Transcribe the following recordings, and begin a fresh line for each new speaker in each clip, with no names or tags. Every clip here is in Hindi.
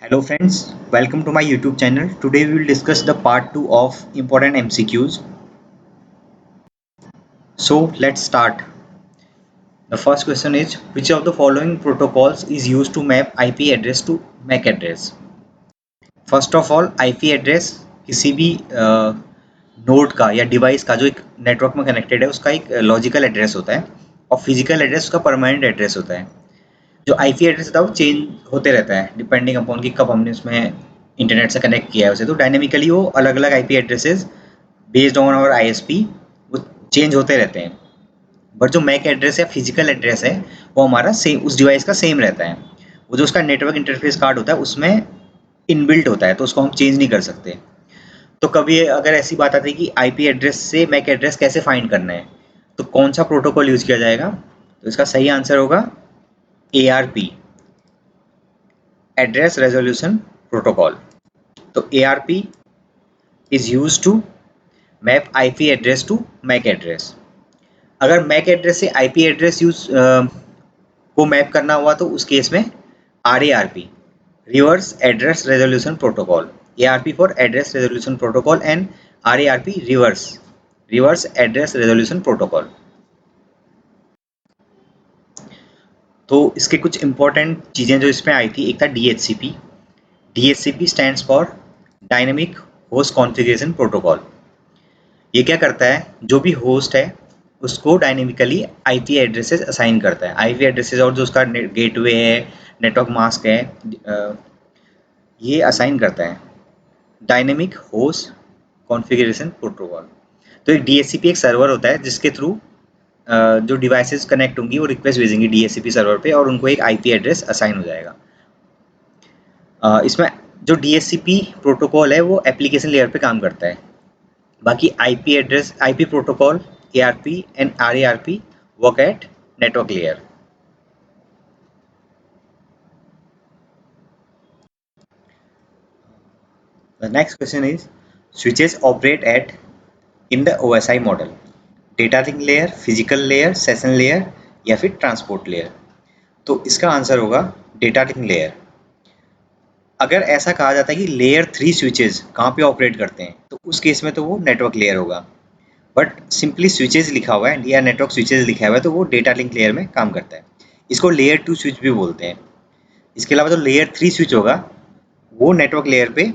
Hello friends, welcome to my YouTube channel. Today we will discuss the part 2 of important MCQs. So let's start. The first question is which of the following protocols is used to map IP address to MAC address? First of all, IP address किसी भी नोड का या डिवाइस का जो एक नेटवर्क में कनेक्टेड है उसका एक लॉजिकल एड्रेस होता है और फिजिकल एड्रेस उसका परमानेंट एड्रेस होता है। जो आईपी एड्रेस होता है वो चेंज होते रहता है डिपेंडिंग अपॉन कि कब हमने उसमें इंटरनेट से कनेक्ट किया है उसे, तो डायनेमिकली वो अलग अलग IP addresses based on our ISP वो चेंज होते रहते हैं। बट जो मैक एड्रेस या फिजिकल एड्रेस है वो हमारा सेम उस डिवाइस का सेम रहता है। वो जो उसका नेटवर्क इंटरफेस कार्ड होता है उसमें इनबिल्ट होता है, तो उसको हम चेंज नहीं कर सकते। तो कभी अगर ऐसी बात आती है कि आईपी एड्रेस से मैक एड्रेस कैसे फाइंड करना है, तो कौन सा प्रोटोकॉल यूज किया जाएगा? तो इसका सही आंसर होगा ARP, एड्रेस रेजोल्यूशन प्रोटोकॉल। तो ARP is used to map IP address to MAC address. अगर मैक एड्रेस से IP एड्रेस को मैप करना हुआ तो उस केस में RARP, reverse address resolution protocol, ARP for address resolution protocol and RARP reverse address resolution protocol. तो इसके कुछ इंपॉर्टेंट चीज़ें जो इसमें आई थी, एक था DHCP। DHCP stands for dynamic host configuration protocol. ये क्या करता है, जो भी होस्ट है उसको डायनेमिकली आईपी एड्रेसेस असाइन करता है। आईपी एड्रेसेस और जो उसका गेटवे है, नेटवर्क मास्क है, ये असाइन करता है डायनेमिक होस्ट कॉन्फ़िगरेशन प्रोटोकॉल। तो एक DHCP एक सर्वर होता है जिसके थ्रू जो डिवाइसेस कनेक्ट होंगी वो रिक्वेस्ट भेजेंगी DHCP सर्वर पे और उनको एक आईपी एड्रेस असाइन हो जाएगा। इसमें जो DHCP प्रोटोकॉल है वो एप्लीकेशन लेयर पे काम करता है। बाकी IP address, IP protocol, ARP and RARP work at network layer. The next question is switches operate at in the OSI model, data link layer, physical layer, session layer या फिर ट्रांसपोर्ट लेयर? तो इसका आंसर होगा डेटा लिंक लेयर। अगर ऐसा कहा जाता है कि लेयर 3 स्विचेज कहाँ पे ऑपरेट करते हैं तो उस केस में तो वो नेटवर्क लेयर होगा। बट सिंपली स्विचेज लिखा हुआ है या नेटवर्क स्विचेज लिखा हुआ है तो वो डेटा लिंक लेयर में काम करता है। इसको लेयर 2 स्विच भी बोलते हैं। इसके अलावा जो लेयर 3 स्विच होगा वो नेटवर्क लेयर पे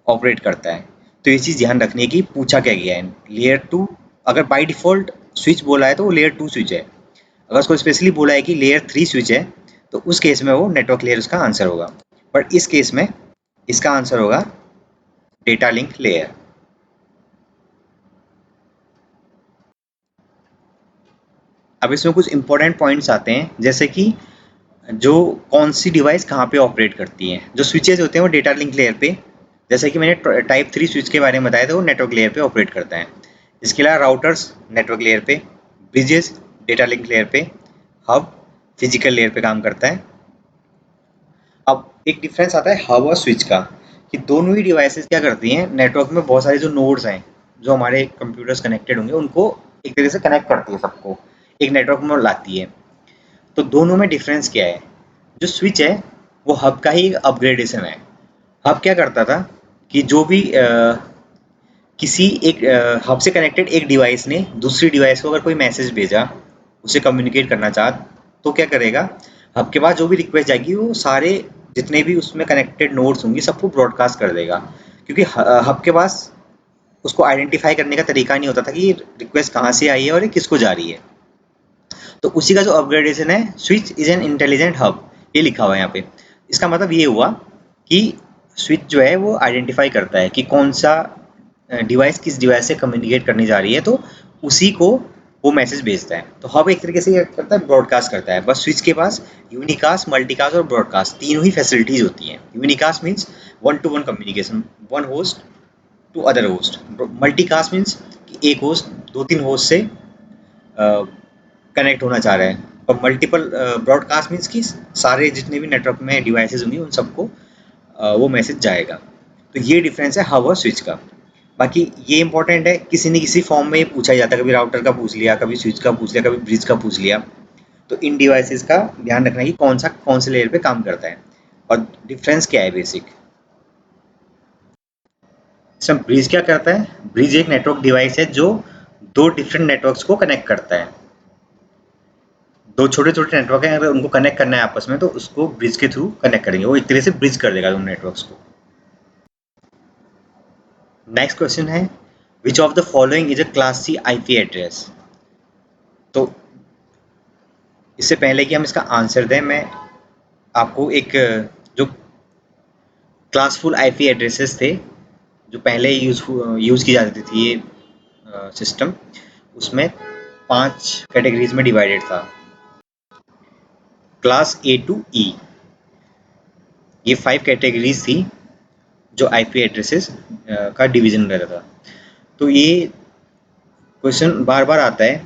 ऑपरेट करता है। तो ये चीज़ ध्यान रखनी है कि पूछा क्या गया है। लेयर 2 अगर बाय डिफ़ॉल्ट स्विच बोला है तो वो लेयर 2 स्विच है। अगर उसको स्पेशली बोला है कि लेयर 3 स्विच है तो उस केस में वो नेटवर्क लेयर उसका आंसर होगा। बट इस केस में इसका आंसर होगा डेटा लिंक लेयर। अब इसमें कुछ इंपॉर्टेंट पॉइंट्स आते हैं, जैसे कि जो कौन सी डिवाइस कहाँ पे ऑपरेट करती है। जो स्विचेज होते हैं वो डेटा लिंक लेयर पे, जैसे कि मैंने टाइप 3 स्विच के बारे में बताया था, वो नेटवर्क लेयर पे ऑपरेट करता है। इसके अलावा राउटर्स नेटवर्क लेयर पे, ब्रिजेस डेटा लिंक लेयर पे, हब फिजिकल लेयर पे काम करता है। अब एक डिफरेंस आता है हब और स्विच का, कि दोनों ही डिवाइसेस क्या करती हैं, नेटवर्क में बहुत सारे जो नोड्स हैं जो हमारे कंप्यूटर्स कनेक्टेड होंगे उनको एक तरीके से कनेक्ट करती है, सबको एक नेटवर्क में लाती है। तो दोनों में डिफरेंस क्या है? जो स्विच है वो हब का ही एक अपग्रेडेशन है। हब क्या करता था कि जो भी किसी एक हब से कनेक्टेड एक डिवाइस ने दूसरी डिवाइस को अगर कोई मैसेज भेजा, उसे कम्युनिकेट करना चाहा, तो क्या करेगा, हब के पास जो भी रिक्वेस्ट जाएगी वो सारे जितने भी उसमें कनेक्टेड नोड्स होंगी सबको ब्रॉडकास्ट कर देगा। क्योंकि हब के पास उसको आइडेंटिफाई करने का तरीका नहीं होता था कि रिक्वेस्ट कहाँ से आई है और ये किसको जा रही है। तो उसी का जो अपग्रेडेशन है, switch is an intelligent hub, ये लिखा हुआ है यहाँ पे। इसका मतलब ये हुआ कि स्विच जो है वो आइडेंटिफाई करता है कि कौन सा डिवाइस किस डिवाइस से कम्युनिकेट करने जा रही है, तो उसी को वो मैसेज भेजता है। तो हब एक तरीके से क्या करता है, ब्रॉडकास्ट करता है। बस स्विच के पास यूनिकास्ट, मल्टीकास्ट और ब्रॉडकास्ट तीनों ही फैसिलिटीज होती हैं। Unicast means one to one communication, one host to other host. Multicast means कि एक होस्ट दो तीन होस्ट से कनेक्ट होना चाह रहे हैं। और मल्टीपल ब्रॉडकास्ट मीन्स कि सारे जितने भी नेटवर्क में डिवाइसेस होंगी उन सबको वो मैसेज जाएगा। तो ये डिफरेंस है हब और स्विच का। बाकी ये इंपॉर्टेंट है, किसी न किसी फॉर्म में ये पूछा ही जाता है, कभी राउटर का पूछ लिया, कभी स्विच का पूछ लिया, कभी ब्रिज का पूछ लिया। तो इन डिवाइसेस का ध्यान रखना है कि कौन से लेयर पे काम करता है। और डिफरेंस क्या है बेसिक। इसमें ब्रिज क्या करता है, ब्रिज एक नेटवर्क डिवाइस है जो दो डिफरेंट नेटवर्क्स को कनेक्ट करता है। दो छोटे छोटे नेटवर्क हैं, अगर उनको कनेक्ट करना है आपस में तो उसको ब्रिज के थ्रू कनेक्ट करेंगे, वो एक तरह से ब्रिज कर देगा दोनों नेटवर्क्स को। नेक्स्ट क्वेश्चन है which of the following is a class C IP address. तो इससे पहले कि हम इसका आंसर दें, मैं आपको एक जो क्लासफुल आईपी एड्रेसेस थे जो पहले यूज़ की जाती थी ये सिस्टम, उसमें 5 कैटेगरीज में डिवाइडेड था। क्लास ए टू ई, ये 5 कैटेगरीज थी जो आईपी एड्रेसेस का डिवीजन रहता था। तो ये क्वेश्चन बार बार आता है,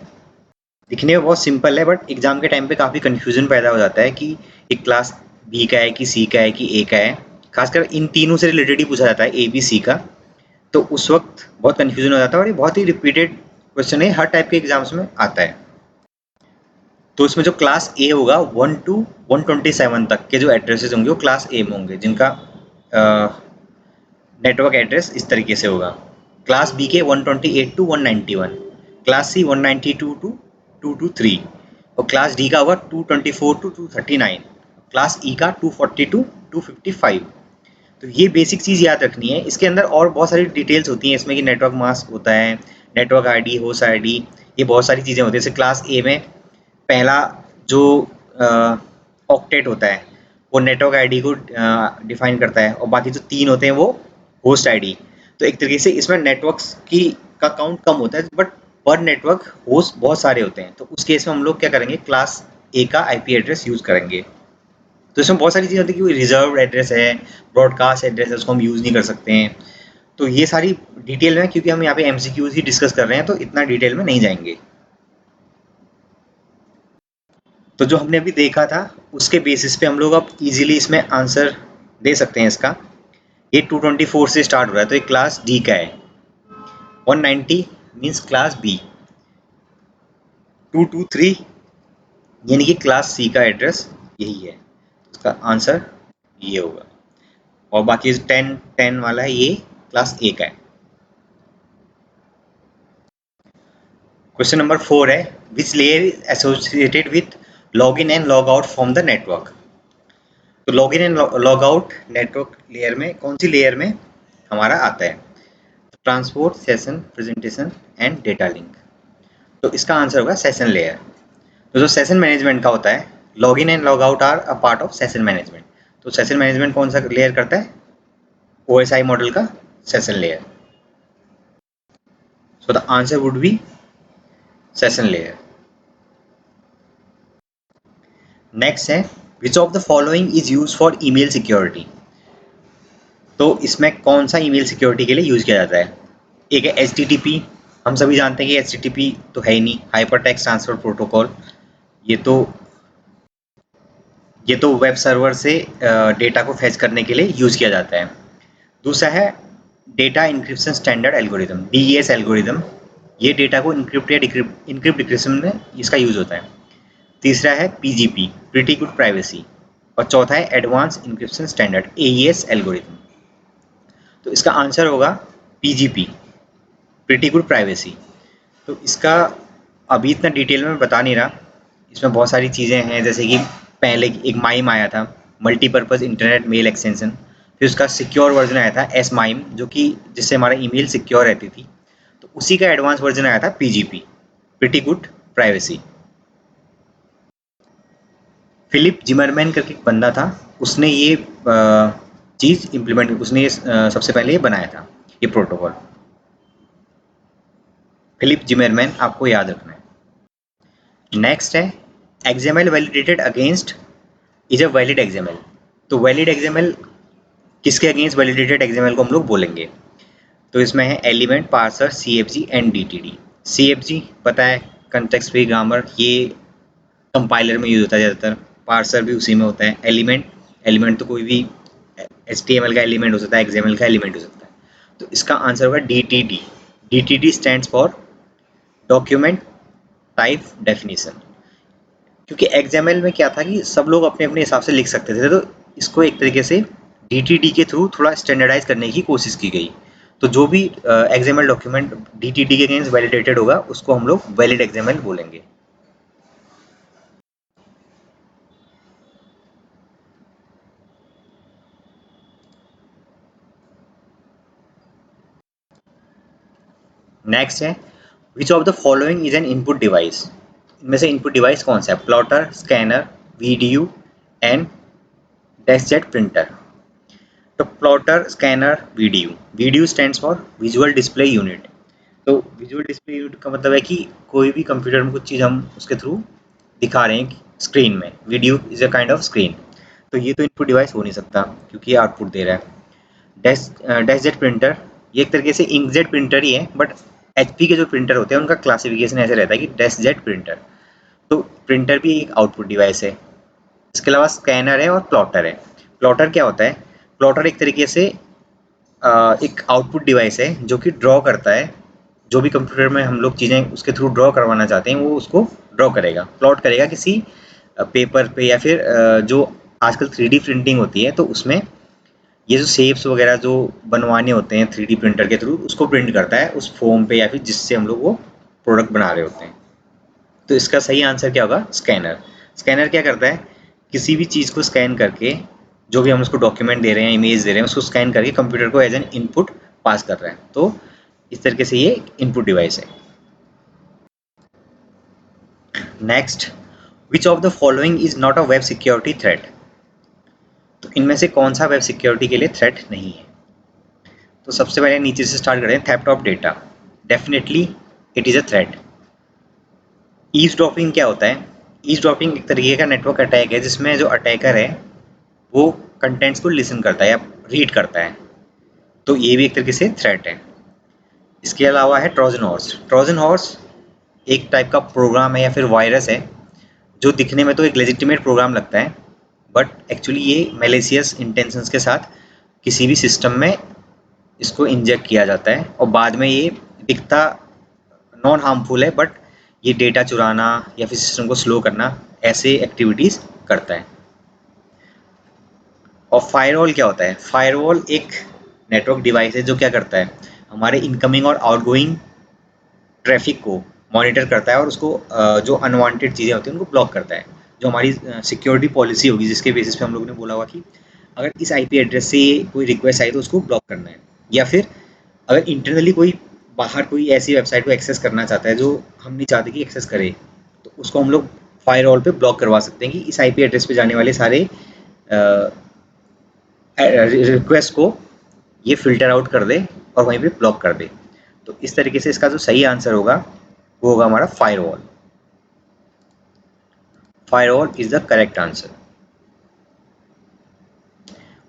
दिखने में बहुत सिंपल है बट एग्जाम के टाइम पे काफ़ी कंफ्यूजन पैदा हो जाता है कि एक क्लास बी का है कि सी का है कि ए का है। खासकर इन तीनों से रिलेटेड ही पूछा जाता है, ए बी सी का, तो उस वक्त बहुत कंफ्यूजन हो जाता है और ये बहुत ही रिपीटेड क्वेश्चन है, हर टाइप के एग्जाम्स में आता है। तो इसमें जो क्लास ए होगा 1 टू 127 तक के जो एड्रेसेस होंगे वो क्लास ए में होंगे, जिनका नेटवर्क एड्रेस इस तरीके से होगा। क्लास बी के 128 टू 191, क्लास सी 192 टू 223 और क्लास डी का होगा 224 टू 239, क्लास ई का 240 टू 255। तो ये बेसिक चीज़ याद रखनी है। इसके अंदर और बहुत सारी डिटेल्स होती हैं इसमें कि नेटवर्क मास्क होता है, नेटवर्क आईडी, होस्ट आईडी, ये बहुत सारी चीज़ें होती हैं। जैसे क्लास ए में पहला जो ऑक्टेट होता है वो नेटवर्क आईडी को डिफाइन करता है और बाकी जो 3 होते हैं वो होस्ट आईडी। तो एक तरीके से इसमें नेटवर्क्स की का काउंट कम होता है बट पर नेटवर्क होस्ट बहुत सारे होते हैं। तो उस केस में हम लोग क्या करेंगे, क्लास ए का आईपी एड्रेस यूज़ करेंगे। तो इसमें बहुत सारी चीज़ें होती है कि रिजर्व एड्रेस है, ब्रॉडकास्ट एड्रेस है, उसको हम यूज़ नहीं कर सकते हैं। तो ये सारी डिटेल में, क्योंकि हम यहाँ पे एमसीक्यूज ही डिस्कस कर रहे हैं तो इतना डिटेल में नहीं जाएंगे। तो जो हमने अभी देखा था उसके बेसिस पे हम लोग अब इजीली इसमें आंसर दे सकते हैं इसका। ये 224 से स्टार्ट हो रहा है तो ये क्लास डी का है। 190 मीन्स क्लास बी। 223 यानी कि क्लास सी का एड्रेस यही है, इसका आंसर ये होगा। और बाकी 10 वाला है ये क्लास ए का है। क्वेश्चन नंबर 4 है which layer is associated with log in and log out from the network. तो log in and log out network layer में कौन सी लेयर में हमारा आता है, transport, session, presentation and data link. तो इसका आंसर होगा सेशन लेयर। तो जो सेशन मैनेजमेंट का होता है, log in and log out are a part of session management. तो सेशन मैनेजमेंट कौन सा लेयर करता है, ओएसआई मॉडल का session layer. So the answer would be session layer. Next है which of the following is use for email security. तो इसमें कौन सा ईमेल सिक्योरिटी के लिए यूज किया जाता है। एक है एचटीटीपी, हम सभी जानते हैं कि एचटीटीपी तो है ही नहीं, हाइपर टेक्स्ट ट्रांसफर प्रोटोकॉल। ये तो वेब सर्वर से डेटा को फैच करने के लिए यूज किया जाता है। दूसरा है data encryption standard algorithm, DES algorithm. ये डेटा को इंक्रिप्ट या इनक्रिप्ट डिक्रिप्शन में इसका यूज होता है। तीसरा है पीजीपी, प्रीटी गुड प्राइवेसी। और चौथा है advance encryption standard, AES algorithm. तो इसका आंसर होगा पीजीपी, प्रीटी गुड प्राइवेसी। तो इसका अभी इतना डिटेल में मैं बता नहीं रहा, इसमें बहुत सारी चीज़ें हैं जैसे कि पहले एक माइम आया था, मल्टीपर्पज़ इंटरनेट मेल एक्सटेंशन। फिर उसका सिक्योर वर्जन आया था एस माइम, जो कि जिससे हमारा ईमेल सिक्योर रहती थी। तो उसी का एडवांस वर्जन आया था PGP, pretty good privacy. Philip Zimmermann करके एक बंदा था, उसने ये चीज़ इम्प्लीमेंट, उसने ये सबसे पहले ये बनाया था ये प्रोटोकॉल। फिलिप जिमरमैन आपको याद रखना है। नेक्स्ट है XML validated against is a valid XML. तो वैलिड एक्सएमएल किसके अगेंस्ट वैलिडेटेड एक्सएमएल को हम लोग बोलेंगे। तो इसमें है element, parser, CFG and DTD. CFG पता है, कंटेक्स्ट फ्री ग्रामर, ये कंपाइलर में यूज होता है ज़्यादातर। पार्सर भी उसी में होता है। एलिमेंट तो कोई भी एचटीएमएल का एलिमेंट हो सकता है, एक्सएमएल का एलिमेंट हो सकता है। तो इसका आंसर होगा DTD. DTD stands for document type definition. क्योंकि एक्सएमएल में क्या था कि सब लोग अपने अपने हिसाब से लिख सकते थे, तो इसको एक तरीके से DTD के थ्रू थोड़ा स्टैंडर्डाइज करने की कोशिश की गई। तो जो भी XML डॉक्यूमेंट DTD के अगेंस्ट वैलिडेटेड होगा उसको हम लोग वैलिड XML बोलेंगे। नेक्स्ट है which of the following is an input device. इनमें से इनपुट डिवाइस कौन सा है? Plotter, scanner, VDU and deskjet printer. तो plotter, scanner, VDU stands for visual display unit. तो विजुअल डिस्प्ले यूनिट का मतलब है कि कोई भी कंप्यूटर में कुछ चीज़ हम उसके थ्रू दिखा रहे हैं स्क्रीन में। Video is a kind of screen. तो ये तो इनपुट डिवाइस हो नहीं सकता क्योंकि ये आउटपुट दे रहा है। डेस्कजेट प्रिंटर ये एक तरीके से इंकजेट प्रिंटर ही है, बट HP के जो प्रिंटर होते हैं उनका क्लासिफिकेशन ऐसे रहता है कि डेस्कजेट प्रिंटर। तो प्रिंटर भी एक आउटपुट डिवाइस है। इसके अलावा स्कैनर है और प्लॉटर है। प्लॉटर क्या होता है? प्लॉटर एक तरीके से एक आउटपुट डिवाइस है जो कि ड्रॉ करता है। जो भी कंप्यूटर में हम लोग चीज़ें उसके थ्रू ड्रॉ करवाना चाहते हैं वो उसको ड्रॉ करेगा, प्लॉट करेगा किसी पेपर पे, या फिर जो आजकल 3D प्रिंटिंग होती है तो उसमें ये जो शेप्स वगैरह जो बनवाने होते हैं 3D प्रिंटर के थ्रू उसको प्रिंट करता है उस फॉर्म पे या फिर जिससे हम लोग वो प्रोडक्ट बना रहे होते हैं। तो इसका सही आंसर क्या होगा? स्कैनर। स्कैनर क्या करता है? किसी भी चीज़ को स्कैन करके, जो भी हम उसको डॉक्यूमेंट दे रहे हैं, इमेज दे रहे हैं, उसको स्कैन करके कंप्यूटर को एज एन इनपुट पास कर रहा है। तो इस तरीके से ये इनपुट डिवाइस है। Next, which of the following is not a web security threat. तो इनमें से कौन सा वेब सिक्योरिटी के लिए थ्रेट नहीं है? तो सबसे पहले नीचे से स्टार्ट करें। Theft of data, definitely it is a threat. Eavesdropping क्या होता है? ईव्सड्रॉपिंग एक तरीके का नेटवर्क अटैक है जिसमें जो अटैकर है वो कंटेंट्स को लिसन करता है या रीड करता है। तो ये भी एक तरीके से थ्रेट है। इसके अलावा है ट्रोजन हॉर्स। ट्रोजन हॉर्स एक टाइप का प्रोग्राम है या फिर वायरस है जो दिखने में तो एक लेजिटिमेट प्रोग्राम लगता है, बट एक्चुअली ये मैलिशियस इंटेंशंस के साथ किसी भी सिस्टम में इसको इंजेक्ट किया जाता है और बाद में ये दिखता नॉन हार्मफुल है, बट ये डेटा चुराना या फिर सिस्टम को स्लो करना ऐसे एक्टिविटीज़ करता है। और फायरवॉल क्या होता है? फायरवॉल एक नेटवर्क डिवाइस है जो क्या करता है? हमारे इनकमिंग और आउटगोइंग ट्रैफिक को मॉनिटर करता है और उसको जो अनवांटेड चीज़ें होती हैं उनको ब्लॉक करता है। जो हमारी सिक्योरिटी पॉलिसी होगी जिसके बेसिस पे हम लोगों ने बोला हुआ कि अगर इस IP एड्रेस से कोई रिक्वेस्ट आई तो उसको ब्लॉक करना है, या फिर अगर इंटरनली कोई बाहर कोई ऐसी वेबसाइट को एक्सेस करना चाहता है जो हम नहीं चाहते कि एक्सेस करे, तो उसको हम लोग फायरवॉल पे ब्लॉक करवा सकते हैं कि इस IP एड्रेस पे जाने वाले सारे रिक्वेस्ट को ये फ़िल्टर आउट कर दे और वहीं पे ब्लॉक कर दे। तो इस तरीके से इसका जो सही आंसर होगा वो होगा हमारा firewall. Firewall is the correct answer.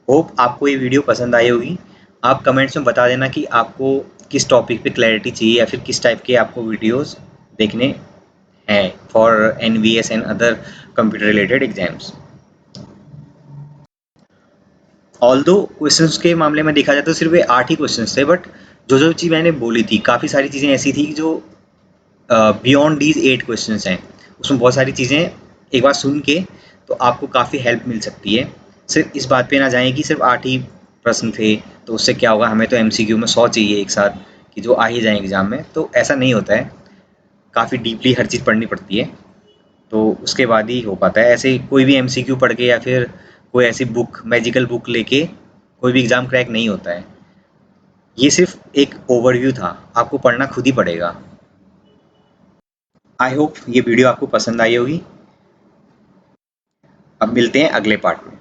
Hope आपको ये वीडियो पसंद आई होगी। आप कमेंट्स में बता देना कि आपको किस टॉपिक पे क्लैरिटी चाहिए या फिर किस टाइप के आपको वीडियोस देखने हैं for NVS and other computer related exams. Although questions के मामले में देखा जाए तो सिर्फ 8 ही क्वेश्चंस थे, बट जो चीज़ मैंने बोली थी काफ़ी सारी चीज़ें ऐसी थी जो बियॉन्ड दीज 8 क्वेश्चंस हैं। उसमें बहुत सारी चीज़ें एक बार सुन के तो आपको काफ़ी हेल्प मिल सकती है। सिर्फ इस बात पे ना जाएं कि सिर्फ 8 ही प्रश्न थे तो उससे क्या होगा, हमें तो MCQ में 100 चाहिए एक साथ कि जो आ ही जाए एग्ज़ाम में। तो ऐसा नहीं होता है, काफ़ी डीपली हर चीज़ पढ़नी पड़ती है तो उसके बाद ही हो पाता है। ऐसे कोई भी MCQ पढ़ के या फिर कोई ऐसी बुक मैजिकल बुक लेके कोई भी एग्ज़ाम क्रैक नहीं होता है। ये सिर्फ एक ओवरव्यू था, आपको पढ़ना खुद ही पड़ेगा। आई होप ये वीडियो आपको पसंद आई होगी। अब मिलते हैं अगले पार्ट में।